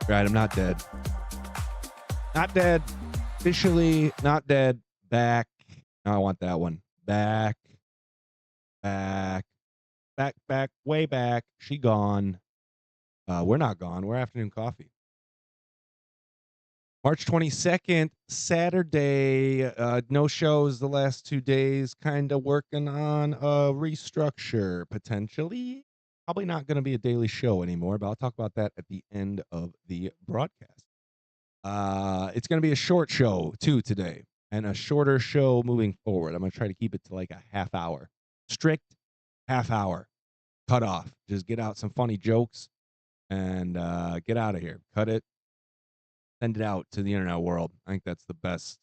Right, I'm not dead. Not dead. Officially not dead. Back. No, I want that one. Back. Back. Back. Way back. She gone. We're not gone. We're afternoon coffee. March 22nd, Saturday. No shows the last 2 days. Kind of working on a restructure, potentially. Probably not going to be a daily show anymore, but I'll talk about that at the end of the broadcast. It's going to be a short show, too, today, and a shorter show moving forward. I'm going to try to keep it to like a half hour. Strict half hour. Cut off. Just get out some funny jokes and get out of here. Cut it. Send it out to the internet world. I think that's the best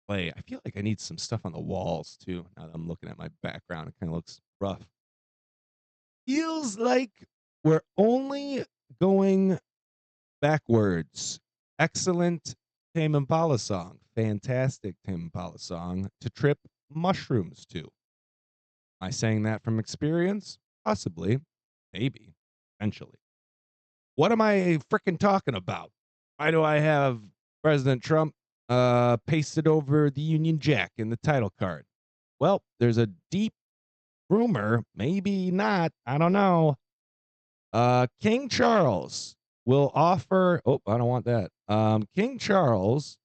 play. I feel like I need some stuff on the walls too. Now that I'm looking at my background, it kind of looks rough. Feels like we're only going backwards. Excellent Tame Impala song. Fantastic Tame Impala song to trip mushrooms to. Am I saying that from experience? Possibly. Maybe. Eventually. What am I freaking talking about? Why do I have President Trump pasted over the Union Jack in the title card? Well, there's a deep rumor, maybe not, I don't know. King Charles will offer. Oh, I don't want that. King Charles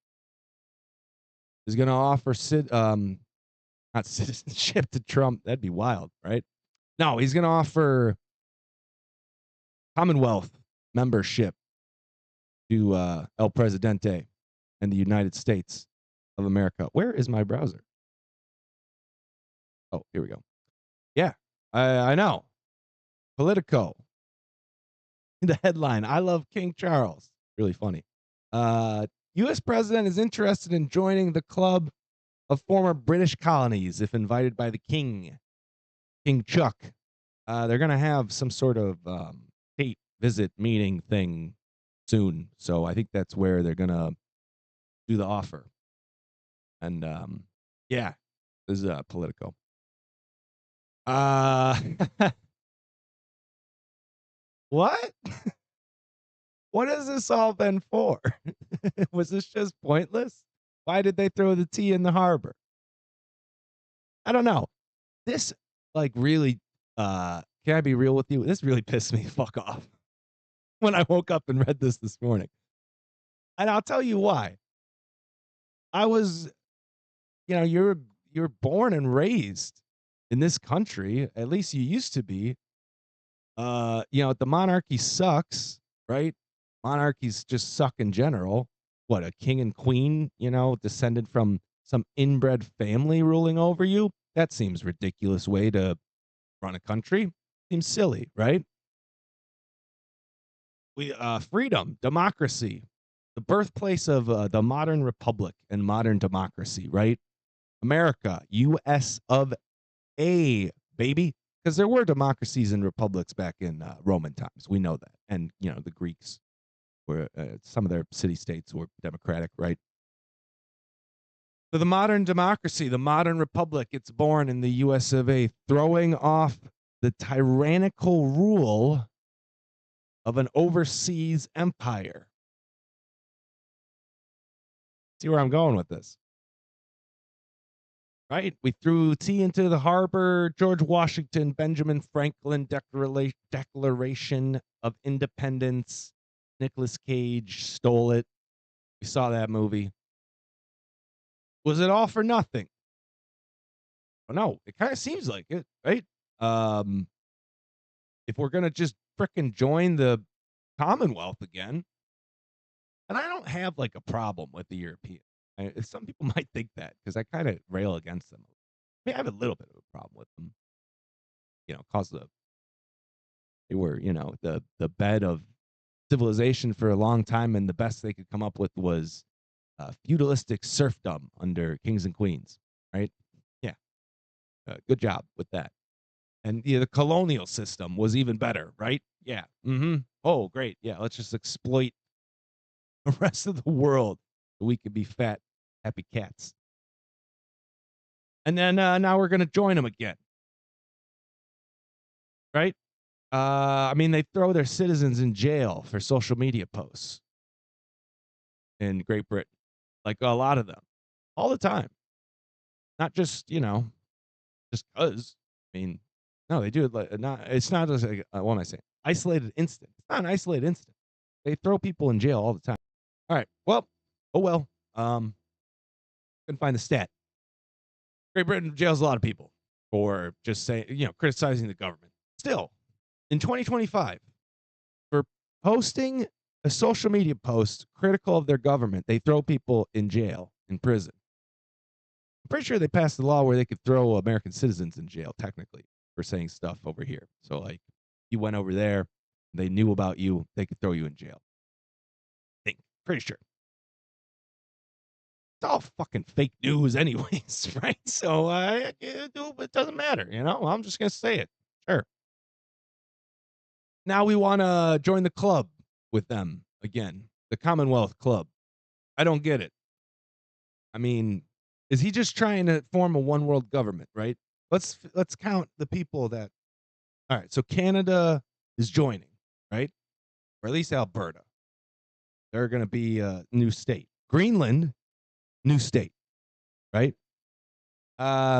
is going to offer not citizenship to Trump. That'd be wild, right? No, he's going to offer Commonwealth membership to El Presidente and the United States of America. Where is my browser? Oh, here we go. Yeah, I know. Politico. The headline, I love King Charles. Really funny. U.S. president is interested in joining the club of former British colonies if invited by the king, King Chuck. They're going to have some sort of state visit meeting thing soon. So I think that's where they're going to do the offer. And yeah, this is Politico. What? What has this all been for? Was this just pointless? Why did they throw the tea in the harbor? I don't know. This like really can I be real with you? This really pissed me fuck off when I woke up and read this morning. And I'll tell you why. I was you're born and raised in this country, at least you used to be. The monarchy sucks, right? Monarchies just suck in general. What, a king and queen, descended from some inbred family ruling over you? That seems ridiculous way to run a country. Seems silly, right? Freedom, democracy, the birthplace of the modern republic and modern democracy, right? America, U.S. of A, baby. Because there were democracies and republics back in Roman times. We know that. And, the Greeks were, some of their city states were democratic, right? So the modern democracy, the modern republic, it's born in the US of A, throwing off the tyrannical rule of an overseas empire. See where I'm going with this? Right? We threw tea into the harbor. George Washington, Benjamin Franklin Declaration of Independence. Nicolas Cage stole it. We saw that movie. Was it all for nothing? Well, no, it kind of seems like it, right? If we're gonna just frickin' join the Commonwealth again, and I don't have like a problem with the European. Some people might think that because I kind of rail against them. I mean, I have a little bit of a problem with them. Cause they were, the bed of civilization for a long time, and the best they could come up with was feudalistic serfdom under kings and queens, right? Yeah, good job with that. And the colonial system was even better, right? Yeah. Mm-hmm. Oh, great. Yeah, let's just exploit the rest of the world so we could be fat, happy cats. And then now we're going to join them again, right? I mean, they throw their citizens in jail for social media posts in Great Britain, like a lot of them, all the time. Not just just cause. I mean, no, they do it like not. It's not just like what am I saying? Isolated incident. It's not an isolated incident. They throw people in jail all the time. All right. Well, oh well. Couldn't find the stat. Great Britain jails a lot of people for just saying, criticizing the government. Still, in 2025, for posting a social media post critical of their government, they throw people in jail, in prison. I'm pretty sure they passed a law where they could throw American citizens in jail, technically, for saying stuff over here. So, like, you went over there, they knew about you, they could throw you in jail. Think, pretty sure. It's all fucking fake news, anyways, right? So, it doesn't matter, I'm just gonna say it. Sure. Now we want to join the club with them again, the Commonwealth Club. I don't get it. I mean, is he just trying to form a one world government, right? Let's count the people that. All right, so Canada is joining, right? Or at least Alberta. They're going to be a new state. Greenland, new state, right?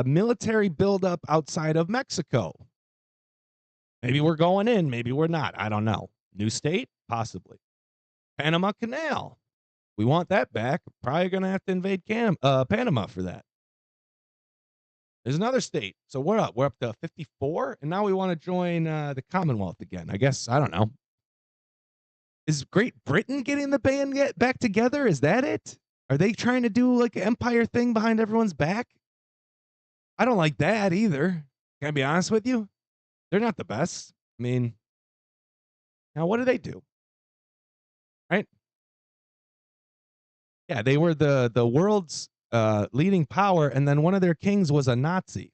Military buildup outside of Mexico. Maybe we're going in, maybe we're not. I don't know. New state, possibly. Panama Canal. We want that back. Probably going to have to invade Panama for that. There's another state. So we're up. We're up to 54, and now we want to join the Commonwealth again. I guess I don't know. Is Great Britain getting the band back together? Is that it? Are they trying to do like an empire thing behind everyone's back? I don't like that either. Can I be honest with you? They're not the best. I mean, now what do they do? Right? Yeah, they were the world's leading power, and then one of their kings was a Nazi.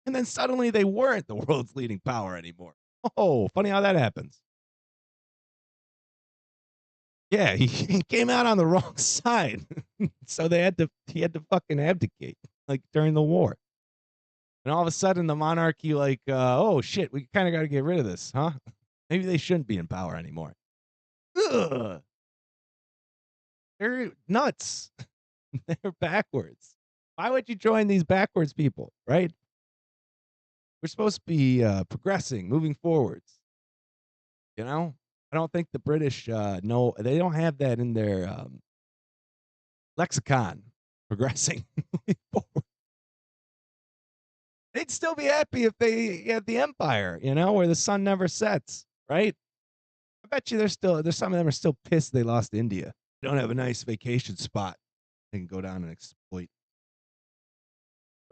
And then suddenly they weren't the world's leading power anymore. Oh, funny how that happens. Yeah, he came out on the wrong side. So he had to fucking abdicate, like during the war. And all of a sudden the monarchy like, oh shit, we kind of got to get rid of this, huh? Maybe they shouldn't be in power anymore. Ugh. They're nuts. They're backwards. Why would you join these backwards people, right? We're supposed to be progressing, moving forwards. I don't think the British know. They don't have that in their lexicon. Progressing, moving forward. They'd still be happy if they had the empire, where the sun never sets, right? I bet you there's some of them are still pissed they lost India. They don't have a nice vacation spot they can go down and exploit.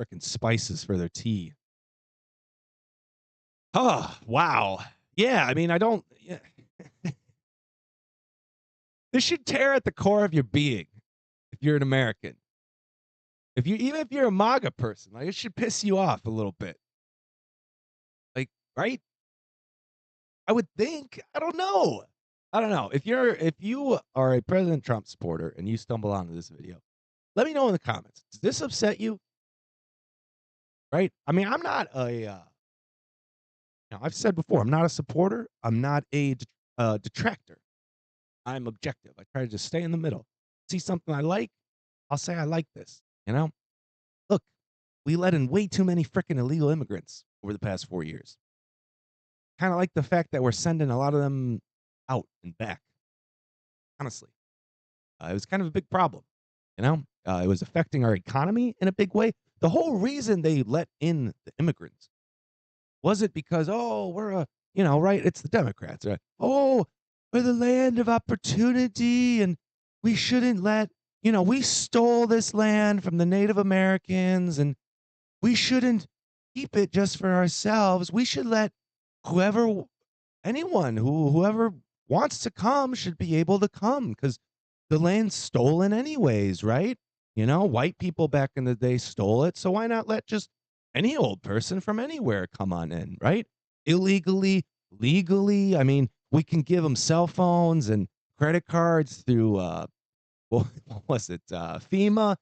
Frickin' spices for their tea. Oh, wow. Yeah, I mean, I don't. Yeah. This should tear at the core of your being if you're an American. Even if you're a MAGA person, like it should piss you off a little bit. Like, right? I would think. I don't know. I don't know. If you are a President Trump supporter and you stumble onto this video, let me know in the comments. Does this upset you? Right? I mean, I'm not I've said before, I'm not a supporter. I'm not a detractor. I'm objective. I try to just stay in the middle. See something I like, I'll say I like this. Look, we let in way too many freaking illegal immigrants over the past 4 years. Kind of like the fact that we're sending a lot of them out and back. Honestly, it was kind of a big problem. It was affecting our economy in a big way. The whole reason they let in the immigrants was it because we're right? It's the Democrats, right? Oh, we're the land of opportunity, and we shouldn't let we stole this land from the Native Americans, and we shouldn't keep it just for ourselves. We should let whoever whoever wants to come should be able to come because the land's stolen anyways, right? White people back in the day stole it, so why not let just any old person from anywhere come on in, right? Illegally, legally. I mean, we can give them cell phones and credit cards through what was it? FEMA.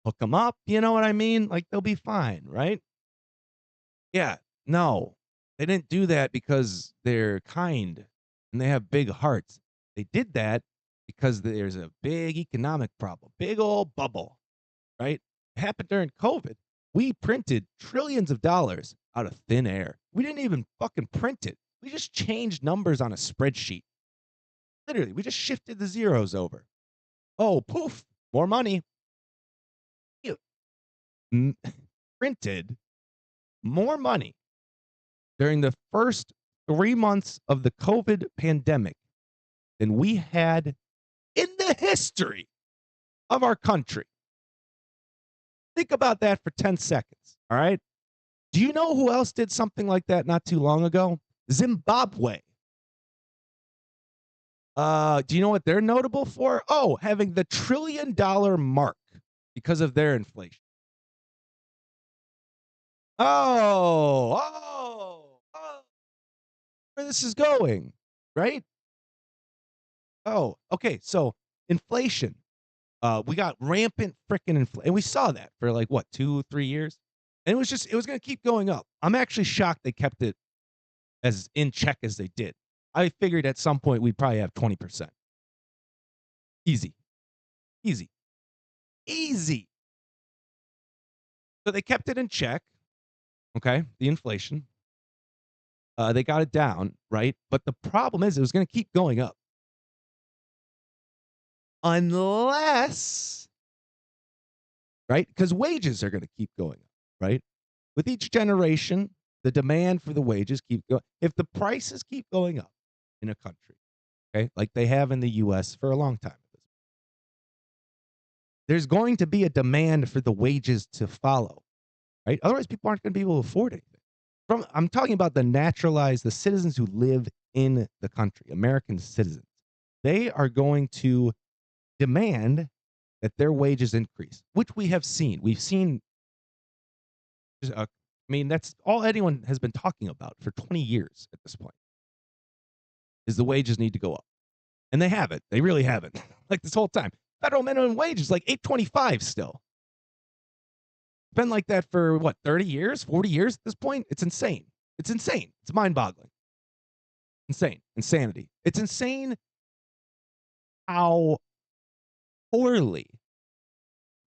Hook them up. You know what I mean? Like they'll be fine, right? Yeah. No. They didn't do that because they're kind and they have big hearts. They did that because there's a big economic problem, big old bubble, right? It happened during COVID. We printed trillions of dollars out of thin air. We didn't even fucking print it. We just changed numbers on a spreadsheet. Literally, we just shifted the zeros over. Oh, poof, more money. You printed more money during the first 3 months of the COVID pandemic than we had in the history of our country. Think about that for 10 seconds. All right. Do you know who else did something like that not too long ago? Zimbabwe. Do you know what they're notable for? Oh, having the $1 trillion mark because of their inflation. Oh, where this is going, right? Oh, okay. So inflation. We got rampant freaking inflation, and we saw that for like what 2, 3 years, and it was going to keep going up. I'm actually shocked they kept it as in check as they did. I figured at some point we'd probably have 20%. Easy, easy, easy. So they kept it in check. Okay, the inflation. They got it down, right? But the problem is, it was going to keep going up unless, right? Because wages are going to keep going up, right? With each generation, the demand for the wages keep going. If the prices keep going up in a country, okay, like they have in the U.S. for a long time, there's going to be a demand for the wages to follow, right? Otherwise, people aren't going to be able to afford anything. I'm talking about the citizens who live in the country, American citizens. They are going to demand that their wages increase, which we have seen. We've seen, I mean, that's all anyone has been talking about for 20 years at this point, is the wages need to go up. And they haven't. They really haven't. Like this whole time. Federal minimum wage is like $8.25 still. Been like that for what, 30 years, 40 years at this point? It's insane. It's insane. It's mind-boggling. Insane. Insanity. It's insane how poorly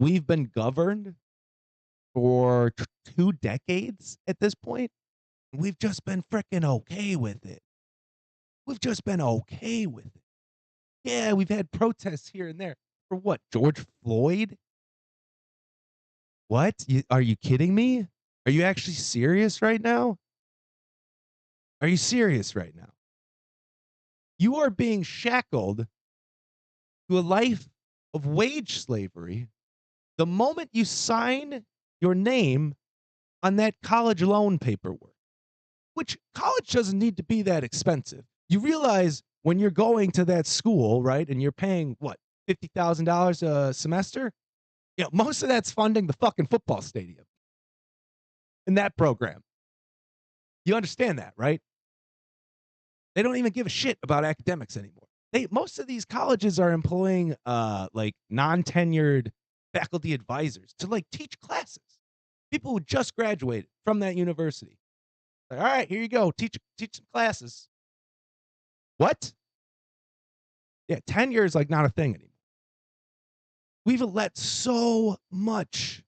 we've been governed for 2 decades at this point. We've just been freaking okay with it. We've just been okay with it. Yeah, we've had protests here and there. For what? George Floyd? What? Are you kidding me? Are you actually serious right now? Are you serious right now? You are being shackled to a life of wage slavery the moment you sign your name on that college loan paperwork, which college doesn't need to be that expensive. You realize when you're going to that school, right, and you're paying what, $50,000 a semester? Yeah, most of that's funding the fucking football stadium in that program. You understand that, right? They don't even give a shit about academics anymore. Most of these colleges are employing like non-tenured faculty advisors to like teach classes. People who just graduated from that university. Like, all right, here you go. Teach some classes. What? Yeah, tenure is like not a thing anymore. We've let so much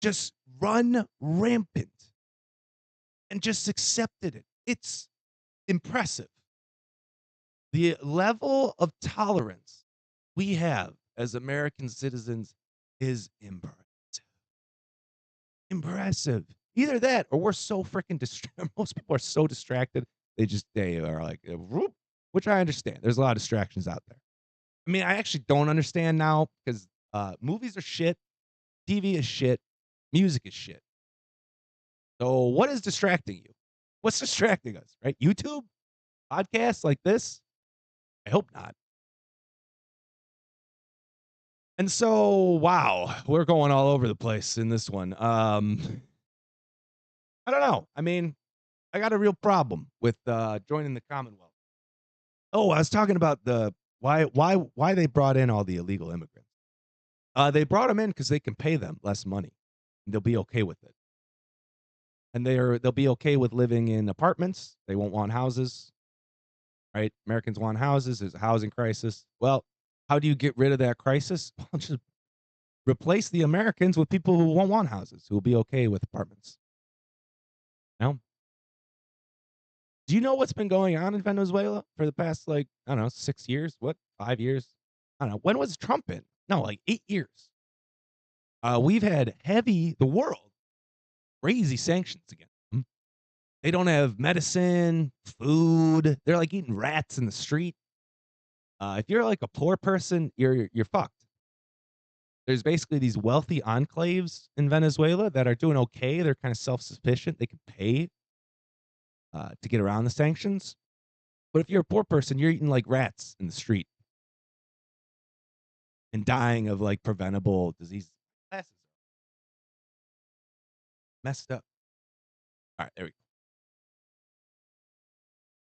just run rampant and just accepted it. It's impressive. The level of tolerance we have as American citizens is impressive. Impressive. Either that or we're so freaking distracted. Most people are so distracted. They are like, whoop, which I understand. There's a lot of distractions out there. I mean, I actually don't understand now because movies are shit, TV is shit, music is shit. So what is distracting you? What's distracting us, right? YouTube? Podcasts like this? I hope not. And so, wow, we're going all over the place in this one. I don't know. I mean, I got a real problem with joining the Commonwealth. Oh, I was talking about the why they brought in all the illegal immigrants. They brought them in because they can pay them less money. And they'll be okay with it. and they'll be okay with living in apartments. They won't want houses, right? Americans want houses. There's a housing crisis. Well, how do you get rid of that crisis? Well, just replace the Americans with people who won't want houses, who will be okay with apartments. You know? Do you know what's been going on in Venezuela for the past, like, I don't know, 6 years? What? 5 years? I don't know. When was Trump in? No, like 8 years. We've had the world, crazy sanctions against them. They don't have medicine, food. They're like eating rats in the street. If you're like a poor person, you're fucked. There's basically these wealthy enclaves in Venezuela that are doing okay. They're kind of self-sufficient. They can pay to get around the sanctions. But if you're a poor person, you're eating like rats in the street and dying of like preventable disease. Glasses messed up. All right, there we go.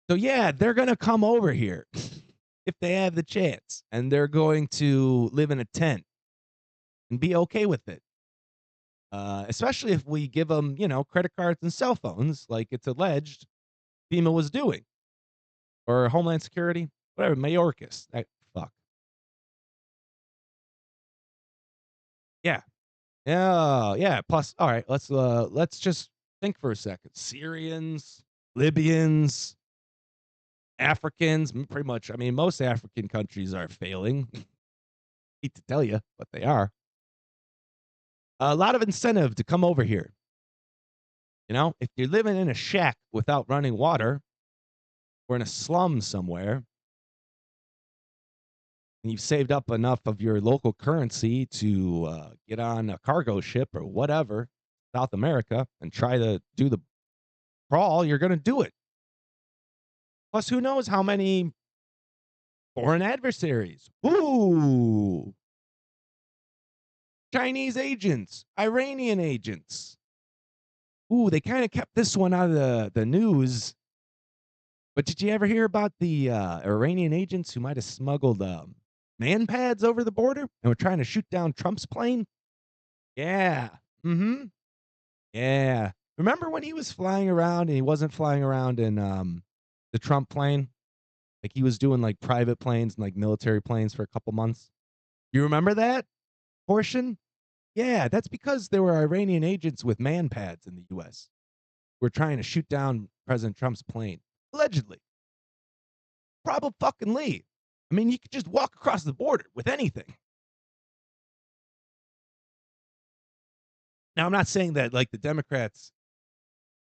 So yeah, they're gonna come over here if they have the chance, and they're going to live in a tent and be okay with it. Especially if we give them, credit cards and cell phones, like it's alleged FEMA was doing, or Homeland Security, whatever, Mayorkas. Fuck. Yeah. Yeah, yeah. Plus, all right, let's just think for a second. Syrians, Libyans, Africans, pretty much. I mean, most African countries are failing. Hate to tell you, but they are. A lot of incentive to come over here. If you're living in a shack without running water or in a slum somewhere, and you've saved up enough of your local currency to get on a cargo ship or whatever, South America, and try to do the crawl, you're going to do it. Plus, who knows how many foreign adversaries? Ooh, Chinese agents, Iranian agents. Ooh, they kind of kept this one out of the news. But did you ever hear about the Iranian agents who might have smuggled man pads over the border and were trying to shoot down Trump's plane? Yeah. Mm-hmm. Yeah. Remember when he was flying around and he wasn't flying around in the Trump plane? Like he was doing like private planes and like military planes for a couple months. You remember that portion? Yeah, that's because there were Iranian agents with man pads in the US. Were trying to shoot down President Trump's plane. Allegedly. Probably fucking Lee. I mean, you could just walk across the border with anything. Now, I'm not saying that like the Democrats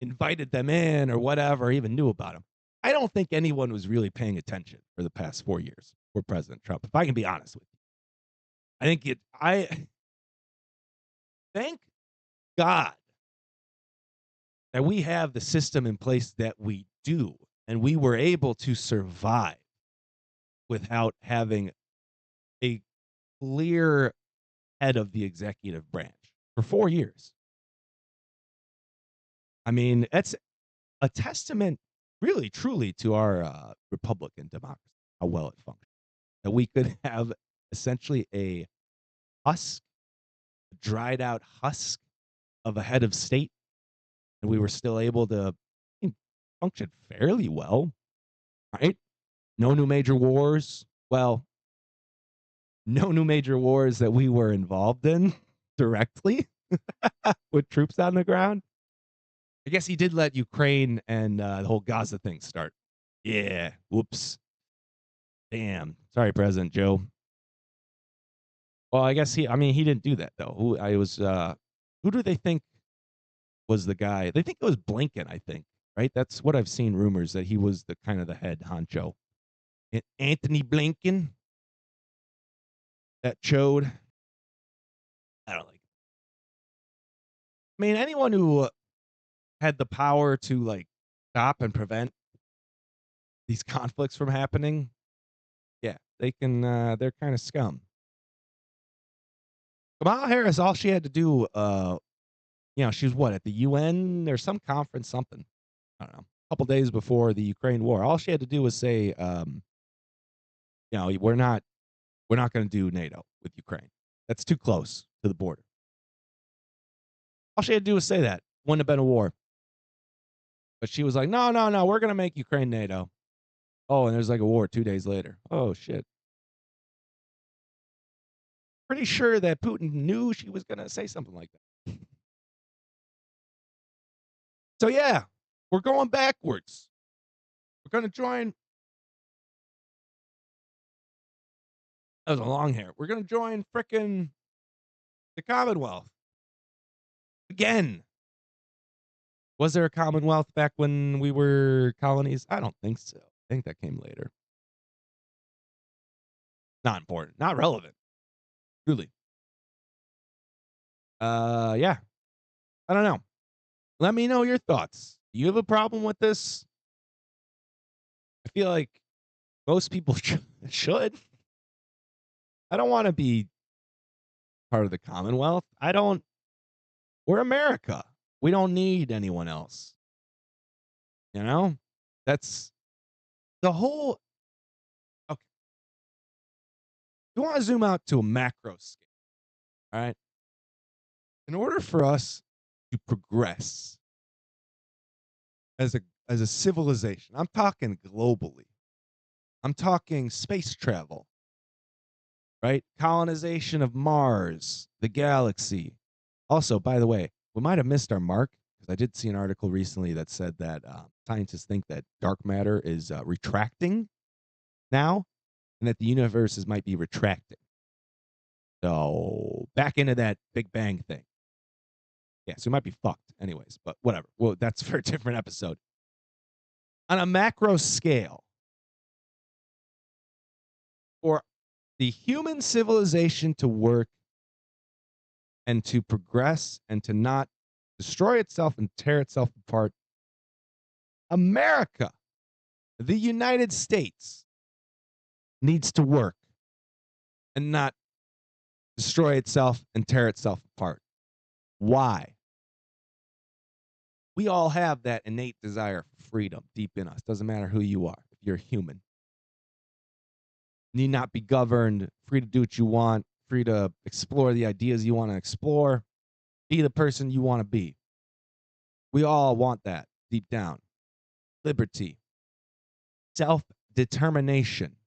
invited them in or whatever, or even knew about them. I don't think anyone was really paying attention for the past 4 years for President Trump, if I can be honest with you. I thank God that we have the system in place that we do, and we were able to survive without having a clear head of the executive branch for 4 years. I mean, that's a testament, really, truly, to our Republican democracy, how well it functions. That we could have essentially a husk, dried out husk of a head of state, and we were still able to function fairly well, right? No new major wars. Well, no new major wars that we were involved in directly with troops on the ground. I guess he did let Ukraine and the whole Gaza thing start. Yeah. Whoops. Damn. Sorry, President Joe. Well, I guess he didn't do that though. Who do they think was the guy? They think it was Blinken, I think, right? That's what I've seen rumors that he was the kind of the head honcho. Anthony Blinken, that chode. I don't like it. I mean, anyone who had the power to like stop and prevent these conflicts from happening, yeah, they can. They're kind of scum. Kamala Harris, all she had to do, she was what at the UN or some conference, something. I don't know. A couple days before the Ukraine war, all she had to do was say, we're not going to do NATO with Ukraine. That's too close to the border. All she had to do was say that. Wouldn't have been a war. But she was like, "No, no, no, we're gonna make Ukraine NATO." Oh, and there's like a war 2 days later. Oh shit. Pretty sure that Putin knew she was gonna say something like that. So yeah, we're going backwards. We're gonna join. That was a long hair. We're gonna join frickin' the Commonwealth again. Was there a Commonwealth back when we were colonies? I don't think so. I think that came later. Not important. Not relevant. Truly. Yeah. I don't know. Let me know your thoughts. Do you have a problem with this? I feel like most people should. I don't want to be part of the Commonwealth. I don't. We're America. We don't need anyone else. You know? That's the whole. Okay. You want to zoom out to a macro scale, all right? In order for us to progress as a civilization, I'm talking globally. I'm talking space travel, right? Colonization of Mars, the galaxy. Also, by the way, we might have missed our mark because I did see an article recently that said that scientists think that dark matter is retracting now, and that the universe might be retracting. So back into that Big Bang thing. Yeah, so we might be fucked, anyways. But whatever. Well, that's for a different episode. On a macro scale, for the human civilization to work and to progress and to not destroy itself and tear itself apart, America, the United States, needs to work and not destroy itself and tear itself apart. Why? We all have that innate desire for freedom deep in us. Doesn't matter who you are, if you're human. Need not be governed, free to do what you want, free to explore the ideas you want to explore, be the person you want to be. We all want that deep down. Liberty, self determination.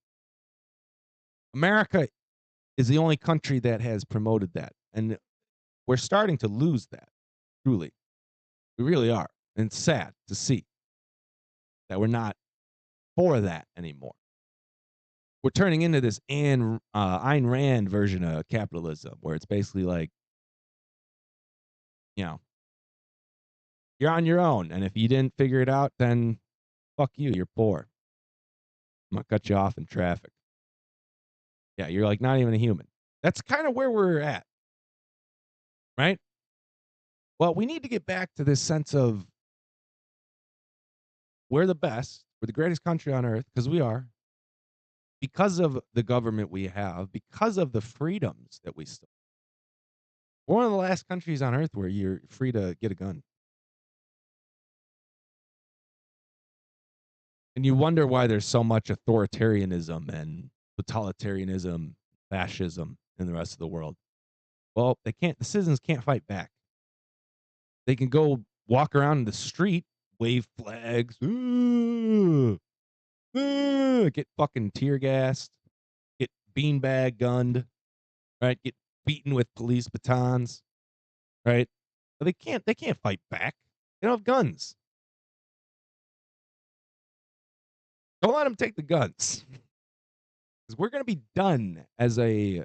America is the only country that has promoted that. And we're starting to lose that, truly. We really are. And it's sad to see that we're not for that anymore. We're turning into this Ayn Rand version of capitalism, where it's basically like, you know, you're on your own. And if you didn't figure it out, then fuck you. You're poor. I'm going to cut you off in traffic. Yeah, you're like not even a human. That's kind of where we're at, right? Well, we need to get back to this sense of we're the best, we're the greatest country on earth, because we are, because of the government we have, because of the freedoms that we still. We're one of the last countries on earth where you're free to get a gun. And you wonder why there's so much authoritarianism and totalitarianism, fascism in the rest of the world. Well, the citizens can't fight back. They can go walk around in the street, wave flags, get fucking tear gassed, get beanbag gunned, right? Get beaten with police batons, right? But they can't fight back. They don't have guns. Don't let them take the guns. Because we're going to be done as a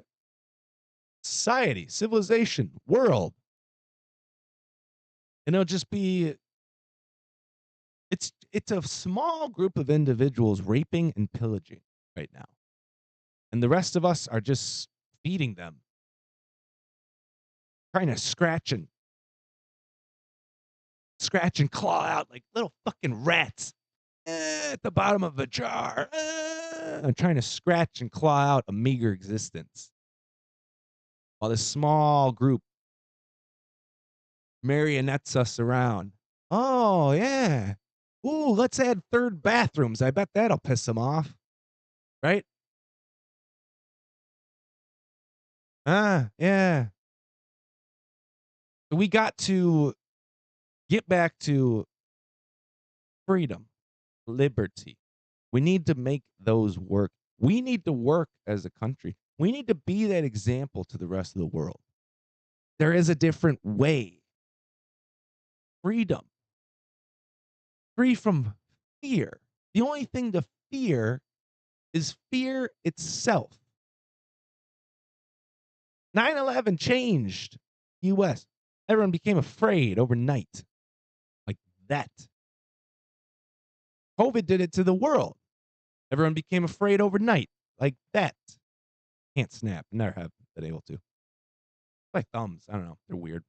society, civilization, world. And it'll just be it's a small group of individuals raping and pillaging right now. And the rest of us are just feeding them, trying to scratch and claw out like little fucking rats at the bottom of a jar. I'm trying to scratch and claw out a meager existence. While this small group marionettes us around. Oh, yeah. Ooh, let's add third bathrooms. I bet that'll piss them off. Right? Yeah. We got to get back to freedom, liberty. We need to make those work. We need to work as a country. We need to be that example to the rest of the world. There is a different way. Freedom, free from fear. The only thing to fear is fear itself. 9/11 changed the US. Everyone became afraid overnight. Like that. COVID did it to the world. Everyone became afraid overnight. Like that. Can't snap. Never have been able to. My thumbs. I don't know. They're weird.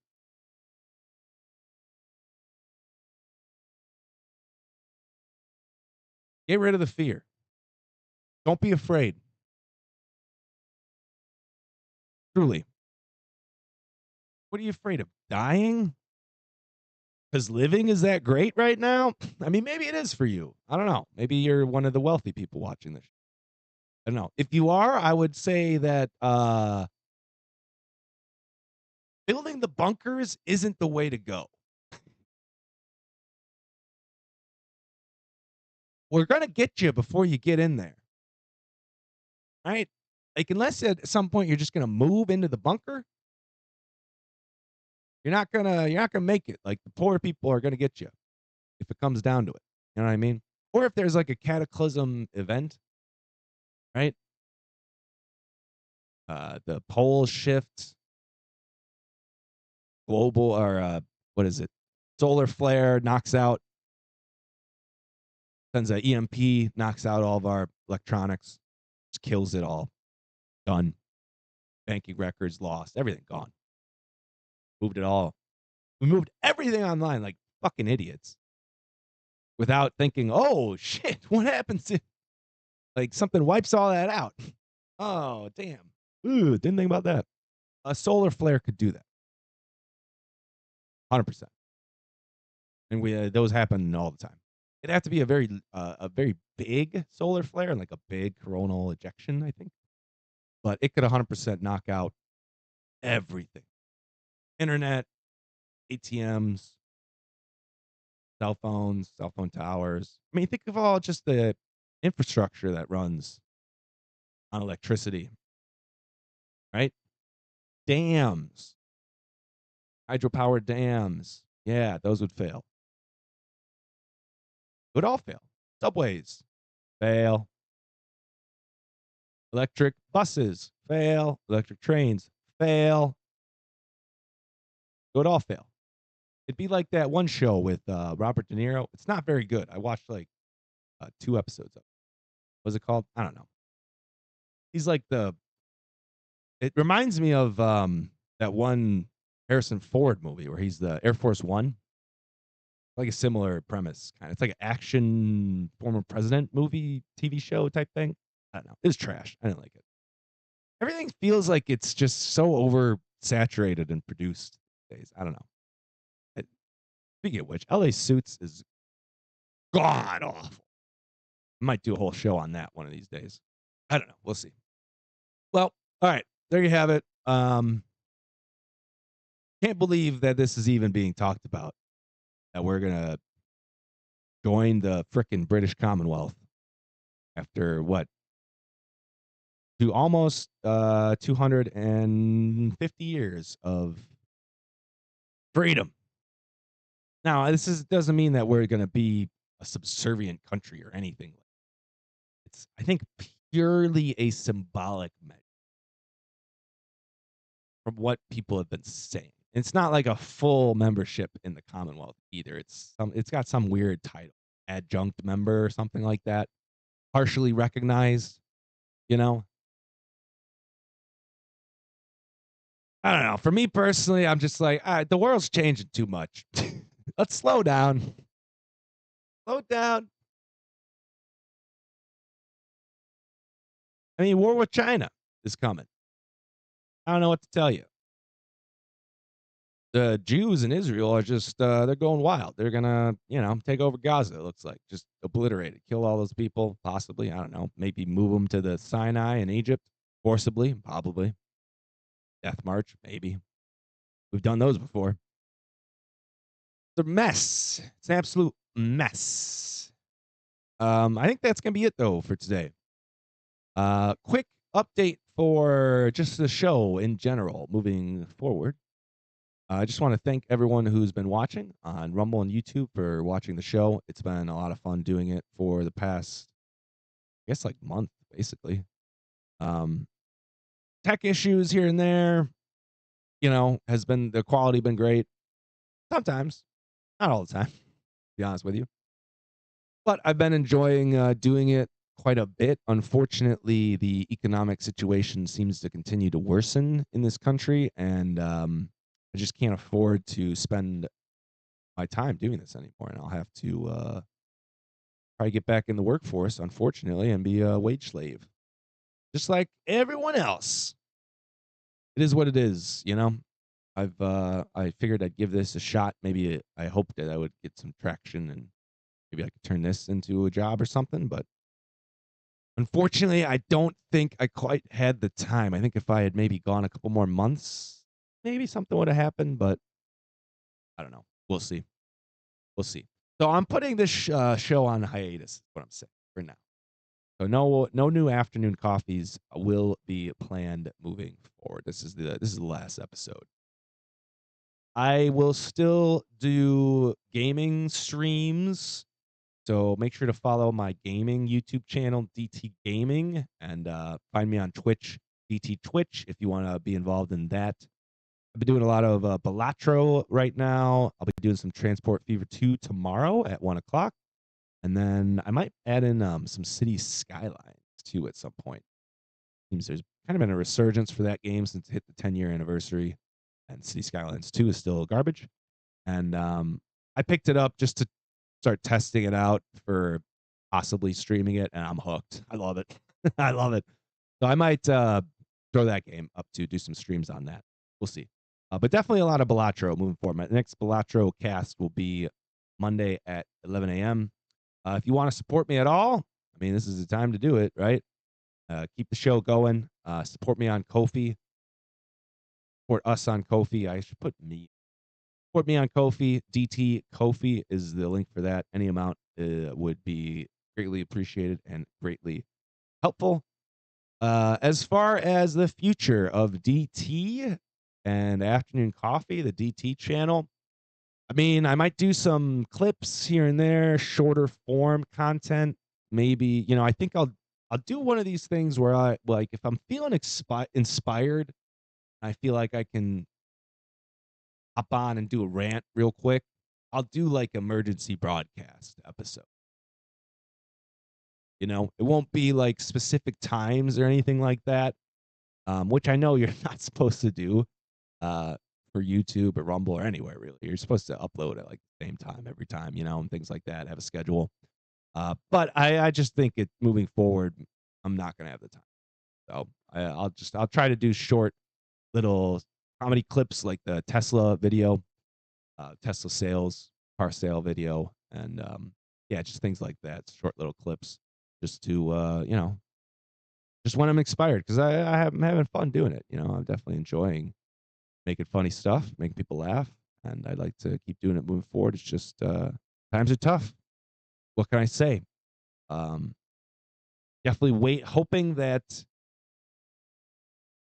Get rid of the fear. Don't be afraid. Truly. What are you afraid of? Dying? Because living is that great right now? I mean, maybe it is for you. I don't know. Maybe you're one of the wealthy people watching this. I don't know. If you are, I would say that building the bunkers isn't the way to go. We're gonna get you before you get in there, right? Like unless at some point you're just gonna move into the bunker, you're not gonna make it. Like the poor people are gonna get you if it comes down to it. You know what I mean? Or if there's like a cataclysm event, right? The pole shifts, global or what is it? Solar flare knocks out, sends a EMP, knocks out all of our electronics, just kills it all. Done. Banking records lost, everything gone. Moved it all. We moved everything online like fucking idiots without thinking, oh shit, what happens if like something wipes all that out? Oh, damn. Ooh, didn't think about that. A solar flare could do that. 100%. And those happen all the time. It'd have to be a very big solar flare and like a big coronal ejection, I think. But it could 100% knock out everything. Internet, ATMs, cell phones, cell phone towers. I mean, think of all just the infrastructure that runs on electricity, right? Dams, hydropower dams. Yeah, those would fail. It would all fail. Subways, fail. Electric buses, fail. Electric trains, fail. It would all fail. It'd be like that one show with Robert De Niro. It's not very good. I watched like 2 episodes of it. What's it called? I don't know. He's like it reminds me of that one Harrison Ford movie where he's the Air Force One. Like a similar premise, kind of. It's like an action former president movie, TV show type thing. I don't know. It's trash. I didn't like it. Everything feels like it's just so oversaturated and produced these days. I don't know. Speaking of which, LA Suits is god awful. I might do a whole show on that one of these days. I don't know. We'll see. Well, all right. There you have it. Can't believe that this is even being talked about. That we're gonna join the frickin' British Commonwealth after what? To almost 250 years of freedom. Now, doesn't mean that we're gonna be a subservient country or anything. It's I think purely a symbolic measure from what people have been saying. It's not like a full membership in the Commonwealth either. It's got some weird title, adjunct member or something like that, partially recognized. You know, I don't know. For me personally, I'm just like, all right, the world's changing too much. Let's slow down. Slow down. I mean, war with China is coming. I don't know what to tell you. The Jews in Israel are just they're going wild. They're gonna, take over Gaza. It looks like just obliterate it, kill all those people. Possibly, I don't know. Maybe move them to the Sinai in Egypt, forcibly, probably. Death march, maybe. We've done those before. It's a mess. It's an absolute mess. I think that's gonna be it though for today. Quick update for just the show in general moving forward. I just want to thank everyone who's been watching on Rumble and YouTube for watching the show. It's been a lot of fun doing it for the past, I guess, like month basically. Um, Tech issues here and there, has been the quality been great. Sometimes, not all the time, to be honest with you. But I've been enjoying doing it quite a bit. Unfortunately, the economic situation seems to continue to worsen in this country, and I just can't afford to spend my time doing this anymore. And I'll have to probably get back in the workforce, unfortunately, and be a wage slave, just like everyone else. It is what it is. I figured I'd give this a shot. Maybe I hoped that I would get some traction and maybe I could turn this into a job or something, but unfortunately, I don't think I quite had the time. I think if I had maybe gone a couple more months, maybe something would have happened, but I don't know. We'll see. We'll see. So I'm putting this show on hiatus, is what I'm saying for now. So no new afternoon coffees will be planned moving forward. This is the last episode. I will still do gaming streams. So make sure to follow my gaming YouTube channel, DT Gaming, and find me on Twitch, DT Twitch, if you want to be involved in that. I've been doing a lot of Balatro right now. I'll be doing some Transport Fever 2 tomorrow at 1 o'clock. And then I might add in some City Skylines too at some point. Seems there's kind of been a resurgence for that game since it hit the 10-year anniversary. And City Skylines 2 is still garbage. And I picked it up just to start testing it out for possibly streaming it, and I'm hooked. I love it. I love it. So I might throw that game up to do some streams on that. We'll see. But definitely a lot of Balatro moving forward. My next Balatro cast will be Monday at 11 a.m. If you want to support me at all, I mean, this is the time to do it, right? Keep the show going. Support me on Ko-fi. Support us on Ko-fi. I should put me. Support me on Ko-fi. DT Ko-fi is the link for that. Any amount would be greatly appreciated and greatly helpful. As far as the future of DT and Afternoon Coffee, the DT channel, I mean, I might do some clips here and there, shorter form content. Maybe, I think I'll do one of these things where I like if I'm feeling inspired, I feel like I can hop on and do a rant real quick. I'll do like emergency broadcast episode. It won't be like specific times or anything like that, which I know you're not supposed to do for YouTube or Rumble or anywhere really. You're supposed to upload at like the same time every time, and things like that. Have a schedule. But I just think it moving forward, I'm not gonna have the time. So I'll try to do short little comedy clips like the Tesla video, Tesla sales, car sale video, and yeah, just things like that. Short little clips, just to just when I'm inspired, because I'm having fun doing it. I'm definitely enjoying making funny stuff, making people laugh, and I'd like to keep doing it moving forward. It's just times are tough. What can I say? Um, Definitely hoping that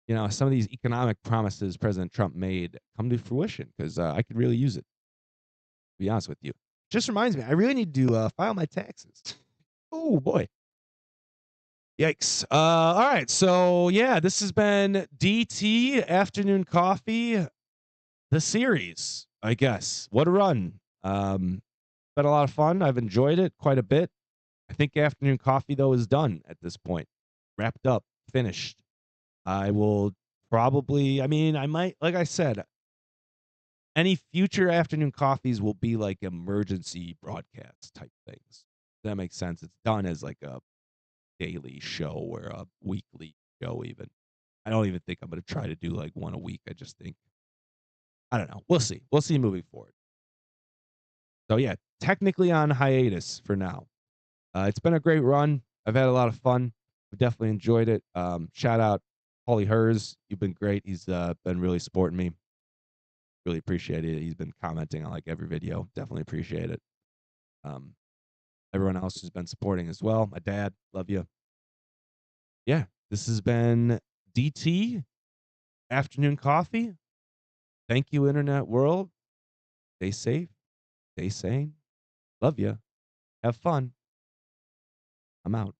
some of these economic promises President Trump made come to fruition, because I could really use it. To be honest with you, just reminds me, I really need to file my taxes. Oh boy. Yikes. All right. So yeah, this has been DT Afternoon Coffee, the series, I guess. What a run. Been a lot of fun. I've enjoyed it quite a bit. I think Afternoon Coffee though is done at this point. Wrapped up, finished. I will probably, I mean, I might, like I said, any future afternoon coffees will be like emergency broadcast type things. That makes sense. It's done as like a daily show or a weekly show even. I don't even think I'm going to try to do like one a week. I just think, I don't know. We'll see. We'll see moving forward. So yeah, technically on hiatus for now. It's been a great run. I've had a lot of fun. I've definitely enjoyed it. Shout out Paulie Hers. You've been great. He's been really supporting me. really appreciate it. He's been commenting on like every video. Definitely appreciate it. Um, Everyone else who's been supporting as well. My dad, love you. Yeah, this has been DT Afternoon Coffee. Thank you, Internet World. Stay safe, stay sane. Love you. Have fun. I'm out.